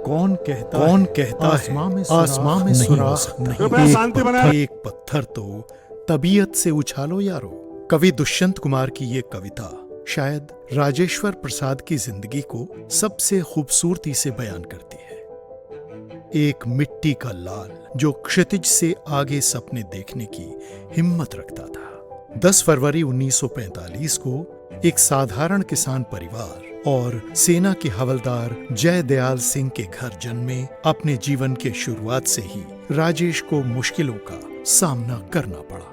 कौन कहता है आसमां में सुराख नहीं। एक पत्थर तो तबीयत से उछालो यारो। कवि दुष्यंत कुमार की ये कविता शायद राजेश्वर प्रसाद की जिंदगी को सबसे खूबसूरती से बयान करती है। एक मिट्टी का लाल जो क्षितिज से आगे सपने देखने की हिम्मत रखता था। 10 फरवरी 1945 को एक साधारण किसान परिवार और सेना के हवलदार जय दयाल सिंह के घर जन्मे अपने जीवन के शुरुआत से ही राजेश को मुश्किलों का सामना करना पड़ा।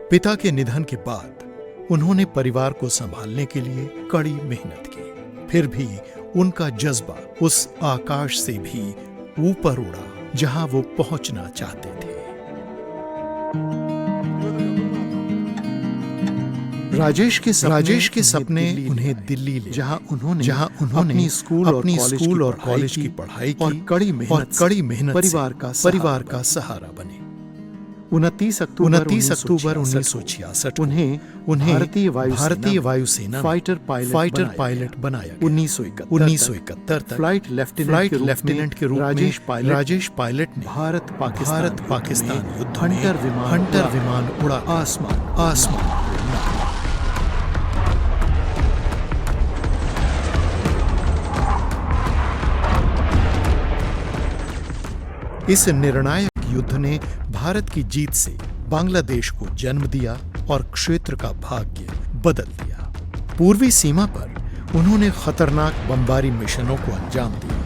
पिता के निधन के बाद उन्होंने परिवार को संभालने के लिए कड़ी मेहनत की। फिर भी उनका जज्बा उस आकाश से भी ऊपर उड़ा जहां वो पहुंचना चाहते थे। राजेश के सपने उन्हें दिल्ली ले जहां उन्होंने अपनी स्कूल और कॉलेज की पढ़ाई की और कड़ी मेहनत परिवार का सहारा बने। 29 अक्टूबर 1966 उन्हें भारतीय वायुसेना फाइटर पायलट बनाया। 1971 तक फ्लाइट लेफ्टिनेंट के रूप में राजेश पायलट ने भारत पाकिस्तान युद्ध हंटर विमान उड़ा आसमान। इस निर्णायक युद्ध ने भारत की जीत से बांग्लादेश को जन्म दिया और क्षेत्र का भाग्य बदल दिया। पूर्वी सीमा पर उन्होंने खतरनाक बमबारी मिशनों को अंजाम दिया।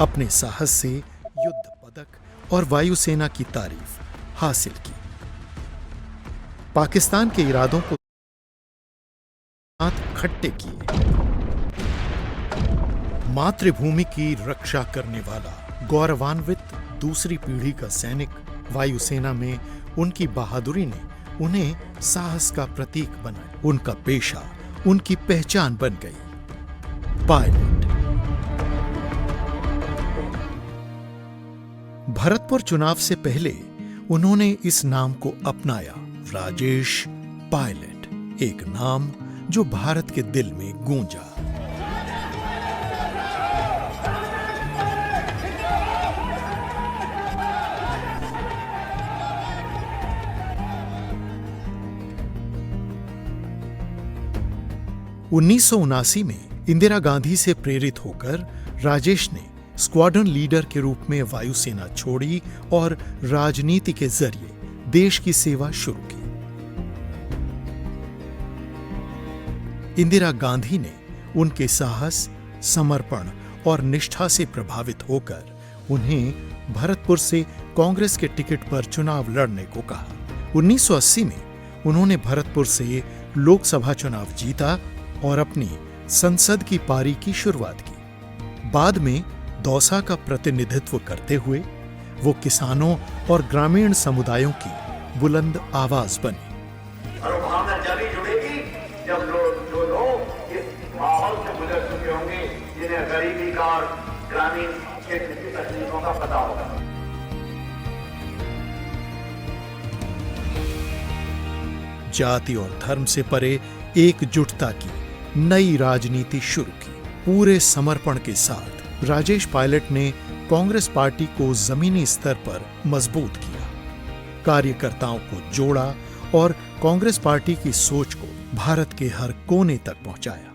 अपने साहस से युद्ध पदक और वायुसेना की तारीफ हासिल की। पाकिस्तान के इरादों को खट्टे किए। मातृभूमि की रक्षा करने वाला गौरवान्वित दूसरी पीढ़ी का सैनिक वायुसेना में उनकी बहादुरी ने उन्हें साहस का प्रतीक बनाया। उनका पेशा उनकी पहचान बन गई, पायलट। भरतपुर चुनाव से पहले उन्होंने इस नाम को अपनाया, राजेश पायलट, एक नाम जो भारत के दिल में गूंजा। उन्नीस में इंदिरा गांधी से प्रेरित होकर राजेश ने स्क्वाड्रन लीडर के रूप में वायुसेना छोड़ी और राजनीति के जरिए देश की सेवा शुरू की। इंदिरा गांधी ने उनके साहस, समर्पण और निष्ठा से प्रभावित होकर उन्हें भरतपुर से कांग्रेस के टिकट पर चुनाव लड़ने को कहा। 1980 में उन्होंने भरतपुर से लोकसभा चुनाव जीता और अपनी संसद की पारी की शुरुआत की। बाद में दौसा का प्रतिनिधित्व करते हुए वो किसानों और ग्रामीण समुदायों की बुलंद आवाज बने। और भावना जभी जुड़ेगी जब जो लोग इस माहौल से गुजर चुके होंगे, जिन्हें गरीबी का और ग्रामीण क्षेत्र की तकलीफों का पता होगा। जाति और धर्म से परे एकजुटता की नई राजनीति शुरू की। पूरे समर्पण के साथ राजेश पायलट ने कांग्रेस पार्टी को जमीनी स्तर पर मजबूत किया, कार्यकर्ताओं को जोड़ा और कांग्रेस पार्टी की सोच को भारत के हर कोने तक पहुंचाया।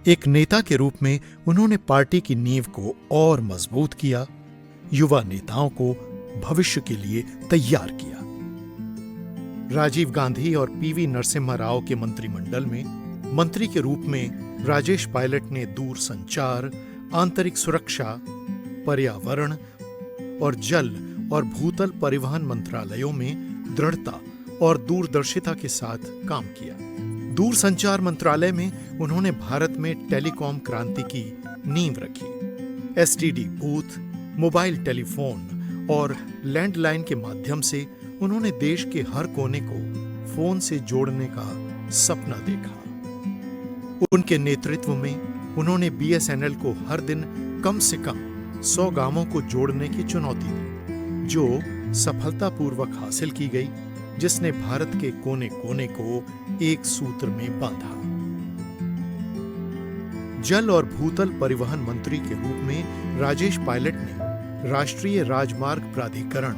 एक नेता के रूप में उन्होंने पार्टी की नींव को और मजबूत किया, युवा नेताओं को भविष्य के लिए तैयार किया। राजीव गांधी और पीवी नरसिम्हा राव के मंत्रिमंडल में मंत्री के रूप में राजेश पायलट ने दूर संचार, आंतरिक सुरक्षा, पर्यावरण और जल और भूतल परिवहन मंत्रालयों में दृढ़ता और दूरदर्शिता के साथ काम किया। दूर संचार मंत्रालय में उन्होंने भारत में टेलीकॉम क्रांति की नींव रखी। एसटीडी बूथ, मोबाइल टेलीफोन और लैंडलाइन के माध्यम से उन्होंने देश के हर कोने को फोन से जोड़ने का सपना देखा। उनके नेतृत्व में उन्होंने बीएसएनएल को हर दिन कम से कम 100 गांवों को जोड़ने की चुनौती दी, जो सफलतापूर्वक हासिल की गई, जिसने भारत के कोने कोने को एक सूत्र में बांधा। जल और भूतल परिवहन मंत्री के रूप में राजेश पायलट ने राष्ट्रीय राजमार्ग प्राधिकरण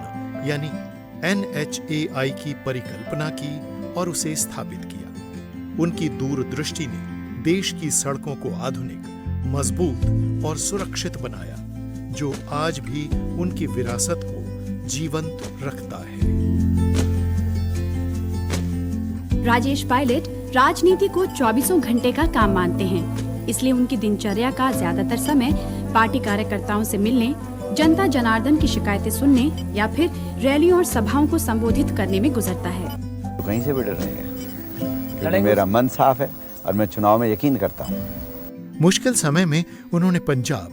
यानी NHAI की परिकल्पना की और उसे स्थापित किया। उनकी दूरदृष्टि ने देश की सड़कों को आधुनिक, मजबूत और सुरक्षित बनाया, जो आज भी उनकी विरासत को जीवंत रखता है। राजेश पायलट राजनीति को 24 घंटे का काम मानते हैं, इसलिए उनकी दिनचर्या का ज्यादातर समय पार्टी कार्यकर्ताओं से मिलने, जनता जनार्दन की शिकायतें सुनने या फिर रैलियों और सभाओं को संबोधित करने में गुजरता है। तो कहीं से भी डर नहीं है, क्योंकि मेरा मन साफ है और मैं चुनाव में यकीन करता हूँ। मुश्किल समय में उन्होंने पंजाब,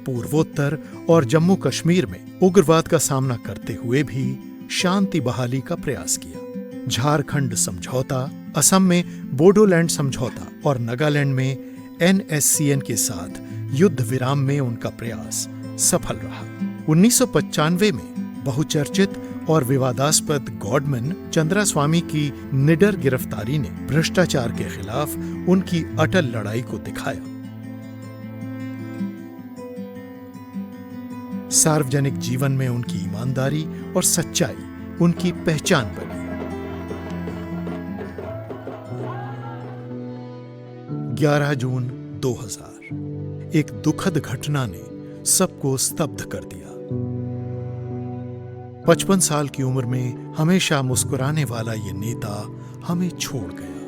पूर्वोत्तर और जम्मू कश्मीर में उग्रवाद का सामना करते हुए भी शांति बहाली का प्रयास किया। झारखंड समझौता, असम में बोडोलैंड समझौता और नागालैंड में NSCN के साथ युद्ध विराम में उनका प्रयास सफल रहा। 1995 में बहुचर्चित और विवादास्पद गॉडमैन चंद्रास्वामी की निडर गिरफ्तारी ने भ्रष्टाचार के खिलाफ उनकी अटल लड़ाई को दिखाया। सार्वजनिक जीवन में उनकी ईमानदारी और सच्चाई उनकी पहचान बनी। 11 जून 2000 एक दुखद घटना ने सबको स्तब्ध कर दिया। 55 साल की उम्र में हमेशा मुस्कुराने वाला ये नेता हमें छोड़ गया,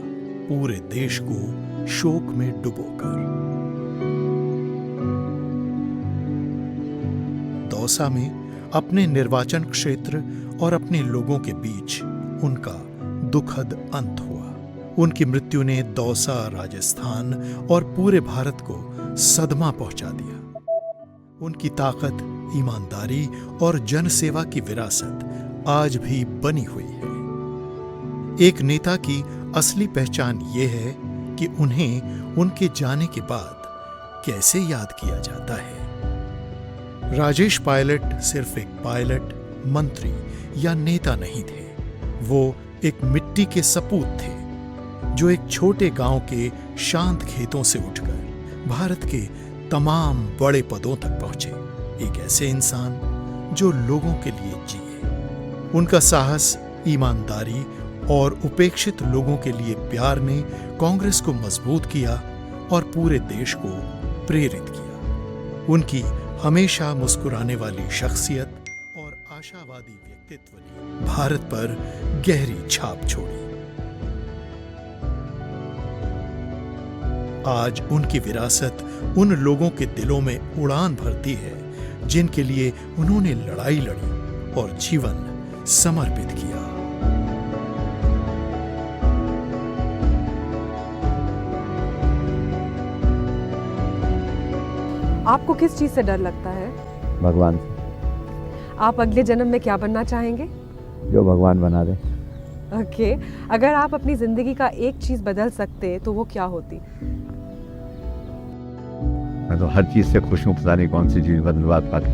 पूरे देश को शोक में डुबोकर। दौसा में अपने निर्वाचन क्षेत्र और अपने लोगों के बीच उनका दुखद अंत हुआ। उनकी मृत्यु ने दौसा, राजस्थान और पूरे भारत को सदमा पहुंचा दिया। उनकी ताकत, ईमानदारी और जनसेवा की विरासत आज भी बनी हुई है। एक नेता की असली पहचान ये है कि उन्हें उनके जाने के बाद कैसे याद किया जाता है। राजेश पायलट सिर्फ एक पायलट, मंत्री या नेता नहीं थे। वो एक मिट्टी के सपूत थे जो एक छोटे गांव के शांत खेतों से उठकर भारत के तमाम बड़े पदों तक पहुंचे। एक ऐसे इंसान जो लोगों के लिए जिए। उनका साहस, ईमानदारी और उपेक्षित लोगों के लिए प्यार ने कांग्रेस को मजबूत किया और पूरे देश को प्रेरित किया। उनकी हमेशा मुस्कुराने वाली शख्सियत और आशावादी व्यक्तित्व ने भारत पर गहरी छाप छोड़ी। आज उनकी विरासत उन लोगों के दिलों में उड़ान भरती है जिनके लिए उन्होंने लड़ाई लड़ी और जीवन समर्पित किया। आपको किस चीज से डर लगता है? भगवान से। आप अगले जन्म में क्या बनना चाहेंगे? जो भगवान बना दे। ओके, अगर आप अपनी जिंदगी का एक चीज बदल सकते तो वो क्या होती? मैं तो हर चीज से खुश हूँ, पता नहीं कौन सी चीज बदलवा पाती।